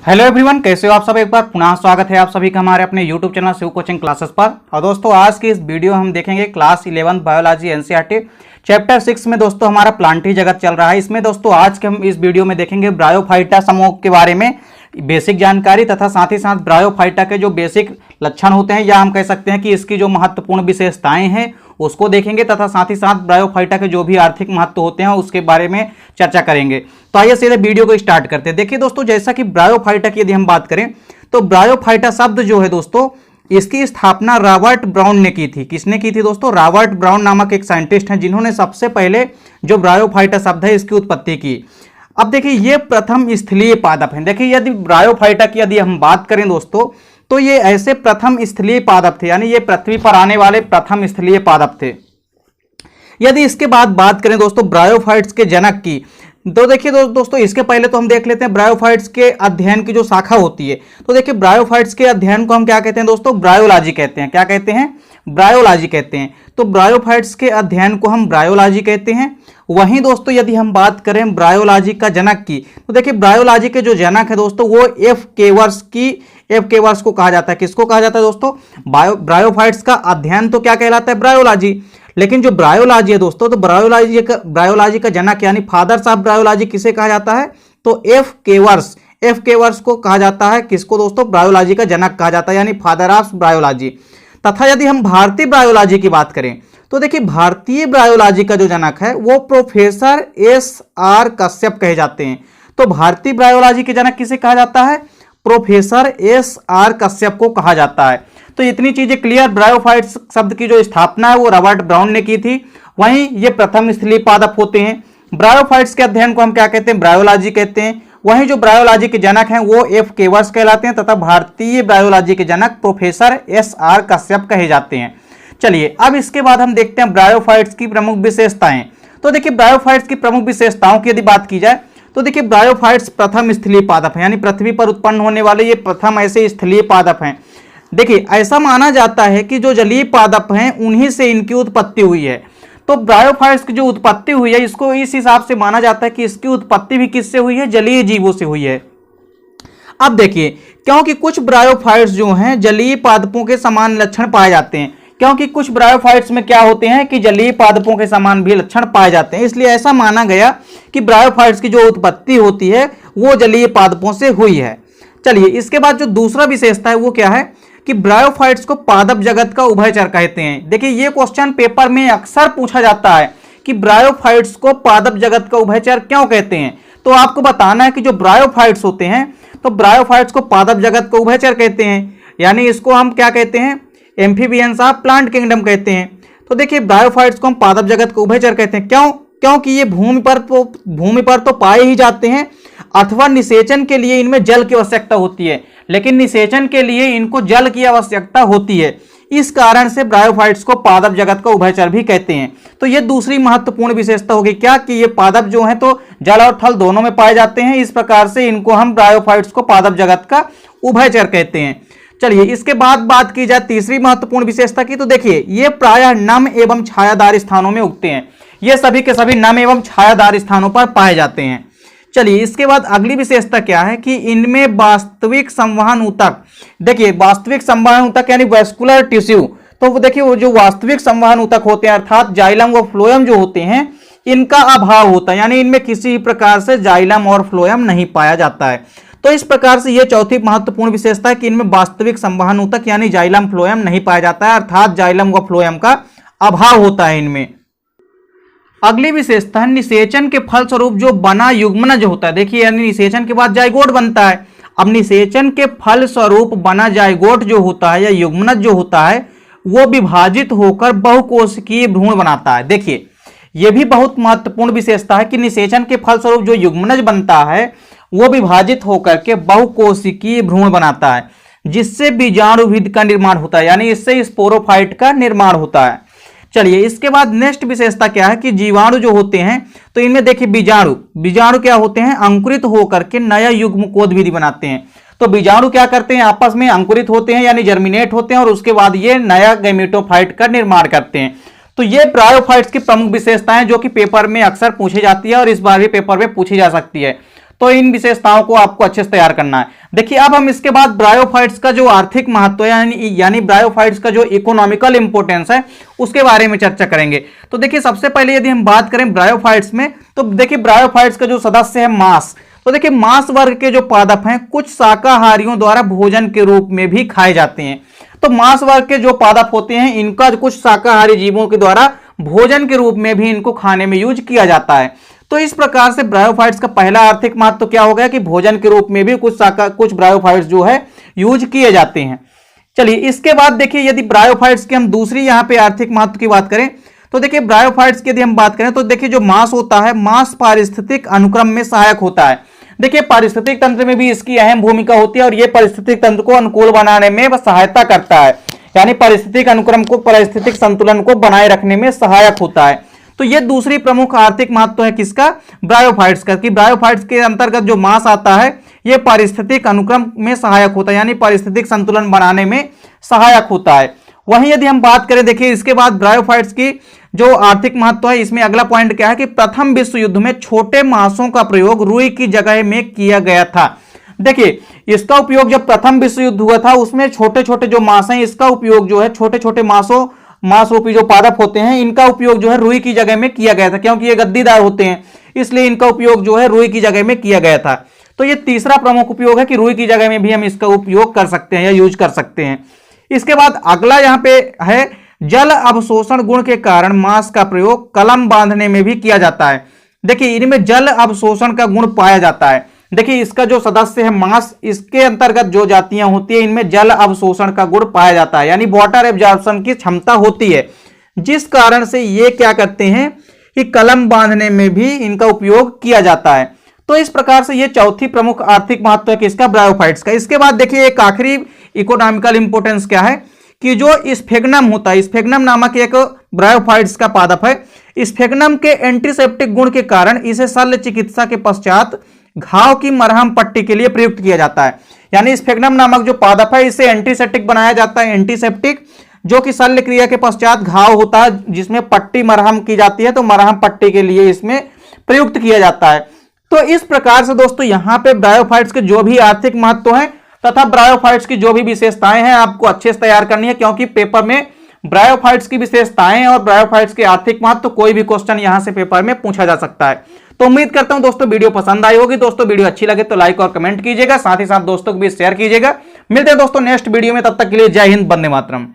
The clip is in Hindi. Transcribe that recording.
हेलो एवरीवन, कैसे हो आप सब। एक बार पुनः स्वागत है आप सभी का हमारे अपने YouTube channel Shiv coaching classes पर। और दोस्तों आज की इस वीडियो हम देखेंगे क्लास 11 बायोलॉजी एनसीईआरटी चैप्टर 6 में दोस्तों हमारा प्लांटरी जगत चल रहा है। इसमें दोस्तों आज के हम इस वीडियो में देखेंगे ब्रायोफाइटा समूह के बारे में बेसिक जानकारी तथा साथ ही साथ ब्रायोफाइटा के जो बेसिक लक्षण होते हैं या हम कह सकते हैं कि इसकी जो महत्वपूर्ण विशेषताएं हैं उसको देखेंगे तथा साथ ही साथ ब्रायोफाइटा के जो भी आर्थिक महत्व होते हैं उसके बारे में चर्चा करेंगे। तो आइए सीधे वीडियो को स्टार्ट करते हैं। देखिए दोस्तों, जैसा कि ब्रायोफाइटा की यदि हम बात करें तो ब्रायोफाइटा शब्द जो है दोस्तों इसकी स्थापना रॉबर्ट ब्राउन ने की थी। किसने की थी दोस्तों? रॉबर्ट ब्राउन नामक एक साइंटिस्ट हैं जिन्होंने सबसे पहले जो ब्रायोफाइटा शब्द है इसकी उत्पत्ति की। अब देखिए ये प्रथम स्थलीय पादप हैं। देखिए यदि ब्रायोफाइटा की यदि हम बात करें दोस्तों तो ये ऐसे प्रथम स्थलीय पादप थे, यानी ये पृथ्वी पर आने वाले प्रथम स्थलीय पादप थे। यदि इसके बाद बात करें दोस्तों ब्रायोफाइट्स के जनक की, तो देखिए दोस्तों इसके पहले तो हम देख लेते हैं ब्रायोफाइट्स के अध्ययन की जो शाखा होती है। तो देखिए ब्रायोफाइट्स के अध्ययन को हम क्या कहते हैं दोस्तों? ब्रायोलॉजी कहते हैं। क्या कहते हैं? ब्रायोलॉजी कहते हैं। तो ब्रायोफाइट्स के अध्ययन को हम ब्रायोलॉजी कहते हैं। वहीं दोस्तों यदि हम बात करें ब्रायोलॉजी का जनक की, तो देखिए ब्रायोलॉजी के जो जनक है दोस्तों वो एफ केवर्स को कहा जाता है। किसको कहा जाता है दोस्तों? ब्रायोफाइट्स का अध्ययन तो क्या कहलाता है? ब्रायोलॉजी। लेकिन जो ब्रायोलॉजी है दोस्तों, तो ब्रायोलॉजी का जनक यानी फादर्स ऑफ ब्रायोलॉजी किसे कहा जाता है? तो एफ केवर्स को कहा जाता है। किसको दोस्तों? ब्रायोलॉजी का जनक कहा जाता है, यानी फादर ऑफ ब्रायोलॉजी। तथा यदि हम भारतीय ब्रायोलॉजी की बात करें तो देखिए भारतीय ब्रायोलॉजी का जो जनक है वो प्रोफेसर एस.आर. कश्यप कहे जाते हैं। तो भारतीय ब्रायोलॉजी के जनक किसे कहा जाता है? Professor SR. कश्यप को कहा जाता है। तो इतनी चीजें क्लियर। ब्रायोफाइट्स शब्द की जो स्थापना है वो रॉबर्ट ब्राउन ने की थी। वहीं ये प्रथम स्थलीय पादप होते हैं। ब्रायोफाइट्स के अध्ययन को हम क्या कहते हैं? ब्रायोलॉजी कहते हैं। वहीं जो ब्रायोलॉजी के जनक हैं वो एफ केवर्स कहलाते हैं तथा भारतीय ब्रायोलॉजी के जनक प्रोफेसर एस.आर. कश्यप कहे जाते हैं। चलिए अब इसके बाद हम देखते हैं ब्रायोफाइट्स की प्रमुख विशेषताएं। तो देखिए ब्रायोफाइट्स की प्रमुख विशेषताओं की यदि बात की जाए तो देखिए ब्रायोफाइट्स प्रथम स्थलीय पादप हैं, यानी पृथ्वी पर उत्पन्न होने वाले ये प्रथम ऐसे स्थलीय पादप हैं। देखिए ऐसा माना जाता है कि जो जलीय पादप हैं उन्हीं से इनकी उत्पत्ति हुई है। तो ब्रायोफाइट्स की जो उत्पत्ति हुई है इसको इस हिसाब से माना जाता है कि इसकी उत्पत्ति भी किससे हुई है? जलीय जीवों से हुई है। अब देखिए क्योंकि कुछ ब्रायोफाइट्स जो हैं जलीय पादपों के समान लक्षण पाए जाते हैं, क्योंकि कुछ ब्रायोफाइट्स में क्या होते हैं कि जलीय पादपों के समान भी लक्षण पाए जाते हैं, इसलिए ऐसा माना गया कि ब्रायोफाइट्स की जो उत्पत्ति होती है वो जलीय पादपों से हुई है। चलिए इसके बाद जो दूसरा विशेषता है वो क्या है कि ब्रायोफाइट्स को पादप जगत का उभयचर कहते हैं। देखिए ये क्वेश्चन पेपर में अक्सर पूछा जाता है कि ब्रायोफाइट्स को पादप जगत का उभयचर क्यों कहते हैं। तो आपको बताना है कि जो ब्रायोफाइट्स होते हैं तो ब्रायोफाइट्स को पादप जगत का उभयचर कहते हैं, यानी इसको हम क्या कहते हैं? एम्फीबियंस ऑफ प्लांट किंगडम कहते हैं। तो देखिए ब्रायोफाइट्स को हम पादप जगत को उभयचर कहते हैं। क्यों? क्योंकि ये भूमि पर तो पाए ही जाते हैं अथवा निषेचन के लिए इनमें जल की आवश्यकता होती है, लेकिन निषेचन के लिए इनको जल की आवश्यकता होती है। इस कारण से ब्रायोफाइट्स को पादप जगत का उभयचर भी कहते हैं। तो ये दूसरी महत्वपूर्ण विशेषता होगी क्या कि ये पादप जो हैं तो जल और थल दोनों में पाए जाते हैं। इस प्रकार से इनको हम ब्रायोफाइट्स को पादप जगत का उभयचर कहते हैं। चलिए इसके बाद बात की जाए तीसरी महत्वपूर्ण विशेषता की, तो देखिए ये प्रायः नम एवं छायादार स्थानों में उगते हैं। ये सभी के सभी नम एवं छायादार स्थानों पर पाए जाते हैं। चलिए इसके बाद अगली विशेषता क्या है कि इनमें वास्तविक संवहन ऊतक, देखिए वास्तविक संवहन ऊतक यानी वैस्कुलर टिश्यू, तो वो देखिए वो जो वास्तविक संवहन ऊतक होते हैं अर्थात जाइलम व फ्लोएम जो होते हैं इनका अभाव होता है, यानी इनमें किसी प्रकार से जाइलम और फ्लोएम नहीं पाया जाता है। तो इस प्रकार से ये चौथी महत्वपूर्ण विशेषता है कि इनमें वास्तविक संवहन ऊतक यानी जाइलम फ्लोएम नहीं पाया जाता है, अर्थात जाइलम व फ्लोएम का अभाव होता है इनमें। अगली विशेषता है निषेचन के फलस्वरूप जो बना युग्मनज होता है। देखिए यानी निषेचन के बाद जाइगोट बनता है। अब निषेचन के फलस्वरूप बना जाइगोट जो होता है या युग्मनज जो होता है वो विभाजित होकर बहुकोशिकीय भ्रूण बनाता है। देखिए यह भी बहुत महत्वपूर्ण विशेषता है कि निषेचन के फलस्वरूप जो युग्मनज बनता है वो विभाजित होकर के बहुकोशिकीय भ्रूण बनाता है, जिससे बीजाणुभिद का निर्माण होता है, यानी इससे स्पोरोफाइट का निर्माण होता है। चलिए इसके बाद नेक्स्ट विशेषता क्या है कि जीवाणु जो होते हैं तो इनमें देखिए बीजाणु क्या होते हैं? अंकुरित होकर के नया युग्मकोद विधि बनाते हैं। तो बीजाणु क्या करते हैं? आपस में अंकुरित होते हैं यानी जर्मिनेट होते हैं और उसके बाद ये नया गैमेटोफाइट का निर्माण करते हैं। तो ये ब्रायोफाइट्स की प्रमुख विशेषताएं जो कि पेपर में अक्सर पूछी जाती है और इस बार भी पेपर में पूछी जा सकती है। तो इन विशेषताओं को आपको अच्छे से तैयार करना है। देखिए अब हम इसके बाद ब्रायोफाइट्स का जो आर्थिक महत्व है यानी ब्रायोफाइट्स का जो इकोनॉमिकल इंपोर्टेंस है उसके बारे में चर्चा करेंगे। तो देखिए सबसे पहले यदि हम बात करें ब्रायोफाइट्स में, तो देखिए ब्रायोफाइट्स का जो सदस्य है मांस, तो देखिए मांस वर्ग के जो पादप हैं कुछ शाकाहारियों द्वारा भोजन के रूप में भी खाए जाते हैं। तो मांस वर्ग के जो पादप होते हैं इनका कुछ शाकाहारी जीवों के द्वारा भोजन के रूप में भी इनको खाने में यूज किया जाता है। तो इस प्रकार से ब्रायोफाइट्स का पहला आर्थिक महत्व तो क्या हो गया कि भोजन के रूप में भी कुछ ब्रायोफाइट्स जो है यूज किए जाते हैं। चलिए इसके बाद देखिए यदि ब्रायोफाइट्स की हम दूसरी यहाँ पे आर्थिक महत्व की बात करें, तो देखिए ब्रायोफाइट्स की यदि हम बात करें तो देखिए जो मांस होता है मांस पारिस्थितिक अनुक्रम में सहायक होता है। देखिए पारिस्थितिक तंत्र में भी इसकी अहम भूमिका होती है और यह पारिस्थितिक तंत्र को अनुकूल बनाने में सहायता करता है, यानी पारिस्थितिक अनुक्रम को पारिस्थितिक संतुलन को बनाए रखने में सहायक होता है। तो यह दूसरी प्रमुख आर्थिक महत्व है किसका, ब्रायोफाइट्स का, कि ब्रायोफाइट्स के अंतर्गत जो मांस आता है यह पारिस्थितिक अनुक्रम में सहायक होता है, यानी पारिस्थितिक संतुलन बनाने में सहायक होता है। वहीं यदि हम बात करें देखिए इसके बाद ब्रायोफाइट्स की जो आर्थिक महत्व है, इसमें अगला पॉइंट क्या है कि प्रथम विश्व युद्ध में छोटे मांसों का प्रयोग रुई की जगह में किया गया था। देखिए इसका उपयोग जब प्रथम विश्व युद्ध हुआ था उसमें छोटे छोटे जो मांस हैं इसका उपयोग जो है छोटे छोटे मांस रूपी जो पादप होते हैं इनका उपयोग जो है रुई की जगह में किया गया था, क्योंकि ये गद्दीदार होते हैं इसलिए इनका उपयोग जो है रुई की जगह में किया गया था। तो ये तीसरा प्रमुख उपयोग है कि रुई की जगह में भी हम इसका उपयोग कर सकते हैं या यूज कर सकते हैं। इसके बाद अगला यहाँ पे है जल अवशोषण गुण के कारण मांस का प्रयोग कलम बांधने में भी किया जाता है। देखिए इनमें जल अवशोषण का गुण पाया जाता है। देखिए इसका जो सदस्य है मांस, इसके अंतर्गत जो जातियां होती है इनमें जल अवशोषण का गुण पाया जाता है, यानी वाटर एब्जॉर्प्शन की क्षमता होती है, जिस कारण से ये क्या करते हैं कि कलम बांधने में भी इनका उपयोग किया जाता है। तो इस प्रकार से ये चौथी प्रमुख आर्थिक महत्व है किसका, ब्रायोफाइट्स का। इसके बाद देखिए एक आखिरी इकोनॉमिकल इंपोर्टेंस क्या है कि जो स्फेग्नम होता है, स्फेग्नम नामक एक ब्रायोफाइट्स का पादप है, स्फेग्नम के एंटीसेप्टिक गुण के कारण इसे शल्य चिकित्सा के पश्चात घाव की मरहम पट्टी के लिए प्रयुक्त किया जाता है। यानी स्फेग्नम नामक जो पादप है इसे एंटीसेप्टिक बनाया जाता है, एंटीसेप्टिक जो कि शल्य क्रिया के पश्चात घाव होता है जिसमें पट्टी मरहम की जाती है, तो मरहम पट्टी के लिए इसमें प्रयुक्त किया जाता है। तो इस प्रकार से दोस्तों यहाँ पे ब्रायोफाइट्स के जो भी आर्थिक महत्व है तथा ब्रायोफाइट्स की जो भी विशेषताएं हैं आपको अच्छे से तैयार करनी है, क्योंकि पेपर में ब्रायोफाइट्स की विशेषताएं और ब्रायोफाइट्स के आर्थिक महत्व कोई भी क्वेश्चन यहां से पेपर में पूछा जा सकता है। तो उम्मीद करता हूं दोस्तों वीडियो पसंद आई होगी। दोस्तों वीडियो अच्छी लगे तो लाइक और कमेंट कीजिएगा, साथ ही साथ दोस्तों को भी शेयर कीजिएगा। मिलते हैं दोस्तों नेक्स्ट वीडियो में, तब तक के लिए जय हिंद, वंदे मातरम।